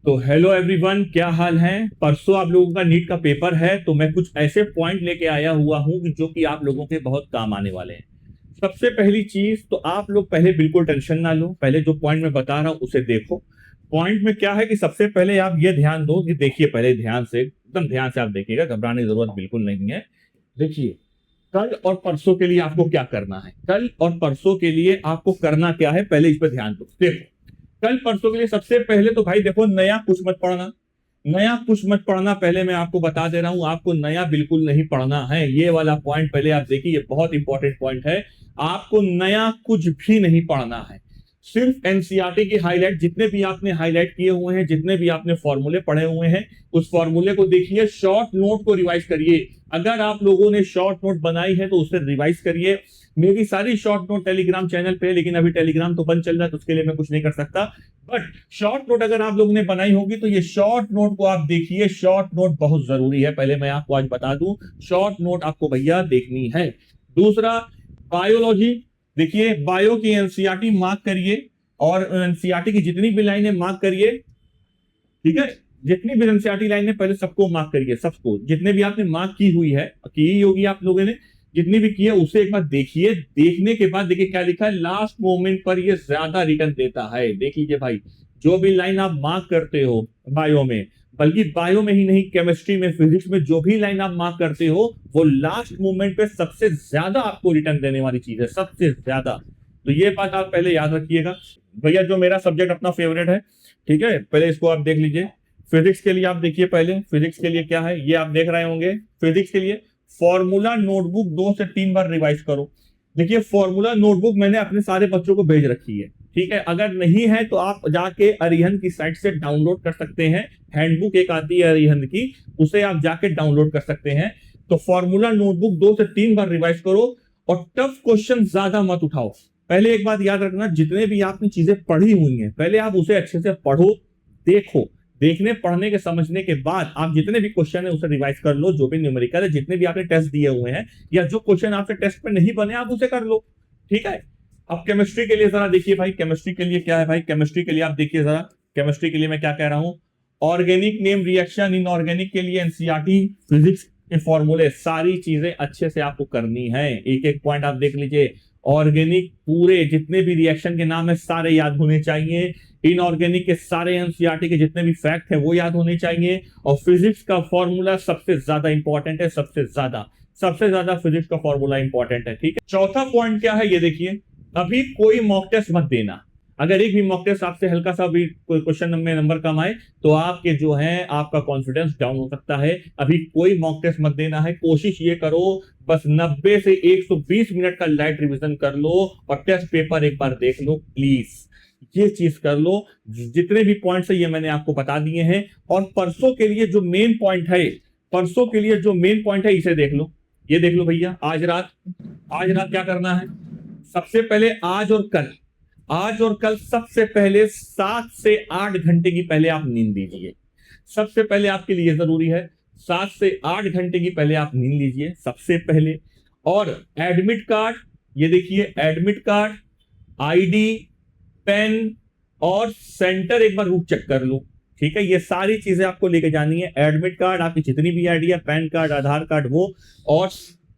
तो hello everyone, क्या हाल है। परसों आप लोगों का नीट का पेपर है, तो मैं कुछ ऐसे पॉइंट लेके आया हुआ हूं कि जो कि आप लोगों के बहुत काम आने वाले हैं। सबसे पहली चीज तो आप लोग पहले बिल्कुल टेंशन ना लो, पहले जो पॉइंट मैं बता रहा हूं उसे देखो। पॉइंट में क्या है कि सबसे पहले आप ये ध्यान दो कि देखिए, पहले ध्यान से, एकदम ध्यान से आप देखिएगा, घबराने की जरूरत बिल्कुल नहीं है। देखिए, कल और परसों के लिए आपको क्या करना है। कल और परसों के लिए आपको करना क्या है, पहले इस पर ध्यान दो। देखो, कल परसों के लिए सबसे पहले तो भाई देखो, नया कुछ मत पढ़ना। नया कुछ मत पढ़ना, पहले मैं आपको बता दे रहा हूं, आपको नया बिल्कुल नहीं पढ़ना है। ये वाला पॉइंट पहले आप देखिए, ये बहुत इंपॉर्टेंट पॉइंट है। आपको नया कुछ भी नहीं पढ़ना है। सिर्फ एनसीईआरटी की हाईलाइट, जितने भी आपने हाईलाइट किए हुए हैं, जितने भी आपने फॉर्मूले पढ़े हुए हैं, उस फॉर्मूले को देखिए, शॉर्ट नोट को रिवाइज करिए। अगर आप लोगों ने शॉर्ट नोट बनाई है तो उसे रिवाइज करिए। मेरी सारी शॉर्ट नोट टेलीग्राम चैनल पे है, लेकिन अभी टेलीग्राम तो बंद चल रहा है, तो उसके लिए मैं कुछ नहीं कर सकता। बट शॉर्ट नोट अगर आप लोगों ने बनाई होगी तो ये शॉर्ट नोट को आप देखिए। शॉर्ट नोट बहुत जरूरी है, पहले मैं आपको आज बता दूं, शॉर्ट नोट आपको भैया देखनी है। दूसरा, बायोलॉजी। देखिए, बायो की एनसीईआरटी मार्क करिए, और एनसीईआरटी की जितनी भी लाइनें मार्क करिए, ठीक है। जितनी भी एनसीईआरटी लाइनें पहले सबको मार्क करिए, सबको, जितने भी आपने मार्क की हुई है, की ही होगी आप लोगों ने, जितनी भी की है उसे एक बार देखिए। देखने के बाद देखिए क्या लिखा है, लास्ट मोमेंट पर ये ज्यादा रिटर्न देता है। देख लीजिए भाई, जो भी लाइन आप मार्क करते हो बायो में, बल्कि बायो में ही नहीं, केमिस्ट्री में, फिजिक्स में, जो भी लाइन आप मार्क करते हो, वो लास्ट मोमेंट पे सबसे ज्यादा आपको रिटर्न देने वाली चीज है, सबसे ज्यादा। तो ये बात आप पहले याद रखिएगा। भैया, जो मेरा सब्जेक्ट अपना फेवरेट है, ठीक है, पहले इसको आप देख लीजिए। फिजिक्स के लिए आप देखिए, पहले फिजिक्स के लिए क्या है ये आप देख रहे होंगे। फिजिक्स के लिए फॉर्मूला नोटबुक 2 से 3 बार रिवाइज करो। देखिए, फॉर्मूला नोटबुक मैंने अपने सारे बच्चों को भेज रखी है, ठीक है। अगर नहीं है तो आप जाके अरिहंत की साइट से डाउनलोड कर सकते हैं। हैंडबुक एक आती है अरिहंत की, उसे आप जाके डाउनलोड कर सकते हैं। तो फॉर्मूला नोटबुक 2 से 3 बार रिवाइज करो, और टफ क्वेश्चन ज्यादा मत उठाओ। पहले एक बात याद रखना, जितने भी आपने चीजें पढ़ी हुई हैं, पहले आप उसे अच्छे से पढ़ो, देखो। देखने, पढ़ने के, समझने के बाद आप जितने भी क्वेश्चन है उसे रिवाइज कर लो। जो भी न्यूमेरिकल है, जितने भी आपने टेस्ट दिए हुए हैं, या जो क्वेश्चन आपसे टेस्ट पे नहीं बने, आप उसे कर लो, ठीक है। अब केमिस्ट्री के लिए जरा देखिए भाई, केमिस्ट्री के लिए क्या है भाई, केमिस्ट्री के लिए आप देखिए जरा। केमिस्ट्री के लिए मैं क्या कह रहा हूं, ऑर्गेनिक नेम रिएक्शन, इनऑर्गेनिक के लिए एनसीईआरटी, फिजिक्स के फॉर्मूले, सारी चीजें अच्छे से आपको करनी है। एक एक पॉइंट आप देख लीजिए। ऑर्गेनिक पूरे जितने भी रिएक्शन के नाम है सारे याद होने चाहिए। इनऑर्गेनिक के सारे एनसीईआरटी के जितने भी फैक्ट है वो याद होने चाहिए। और फिजिक्स का फॉर्मूला सबसे ज्यादा इंपॉर्टेंट है, सबसे ज्यादा फिजिक्स का फॉर्मूला इंपॉर्टेंट है, ठीक है। चौथा पॉइंट क्या है ये देखिए, अभी कोई मॉक टेस्ट मत देना। अगर एक भी मॉक टेस्ट आपसे हल्का सा भी क्वेश्चन में नंबर कम आए, तो आपके जो है, आपका कॉन्फिडेंस डाउन हो सकता है। अभी कोई मॉक टेस्ट मत देना है। कोशिश ये करो, बस 90 से 120 मिनट का लाइट रिवीजन कर लो, और टेस्ट पेपर एक बार देख लो प्लीज। ये चीज कर लो। जितने भी पॉइंट्स है ये मैंने आपको बता दिए हैं। और परसों के लिए जो मेन पॉइंट है, परसों के लिए जो मेन पॉइंट है, इसे देख लो। ये देख लो भैया, आज रात क्या करना है। सबसे पहले आज और कल सबसे पहले 7 से 8 घंटे की पहले आप नींद लीजिए। सबसे पहले आपके लिए जरूरी है, 7 से 8 घंटे की पहले आप नींद लीजिए सबसे पहले। और एडमिट कार्ड, ये देखिए, एडमिट कार्ड, आईडी, पेन, और सेंटर एक बार रूट चेक कर लो, ठीक है। ये सारी चीजें आपको लेके जानी है। एडमिट कार्ड, आपकी जितनी भी आईडी है, पैन कार्ड, आधार कार्ड, वो, और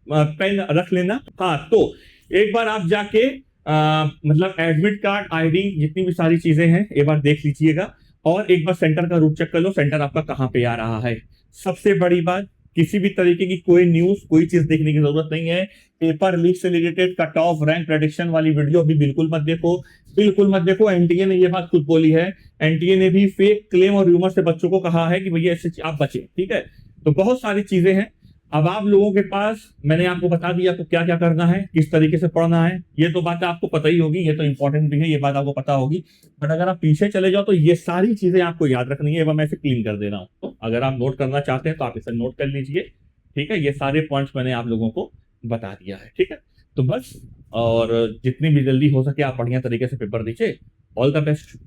पेन रख लेना। हाँ, तो एक बार आप जाके मतलब एडमिट कार्ड, आईडी, जितनी भी सारी चीजें हैं एक बार देख लीजिएगा। और एक बार सेंटर का रूट चेक कर लो, सेंटर आपका कहाँ पे आ रहा है। सबसे बड़ी बात, किसी भी तरीके की कोई न्यूज, कोई चीज देखने की जरूरत नहीं है। पेपर लीक से related cut off, rank prediction वाली वीडियो भी बिल्कुल मत देखो, बिल्कुल मत देखो। एनटीए ने ये बात खुद बोली है, एनटीए ने भी फेक क्लेम और र्यूमर से बच्चों को कहा है कि भैया इससे आप बचें, ठीक है। तो बहुत सारी चीजें हैं। अब आप लोगों के पास, मैंने आपको बता दिया आपको क्या क्या करना है, किस तरीके से पढ़ना है। ये तो बात आपको पता ही होगी, ये तो इंपॉर्टेंट भी है, ये बात आपको पता होगी। बट अगर आप पीछे चले जाओ तो ये सारी चीजें आपको याद रखनी है। मैं इसे क्लीन कर दे रहा हूँ, तो अगर आप नोट करना चाहते हैं तो आप इसे नोट कर लीजिए, ठीक है। ये सारे पॉइंट्स मैंने आप लोगों को बता दिया है, ठीक है। तो बस, और जितनी भी जल्दी हो सके आप बढ़िया तरीके से पेपर दीजिए। All the best.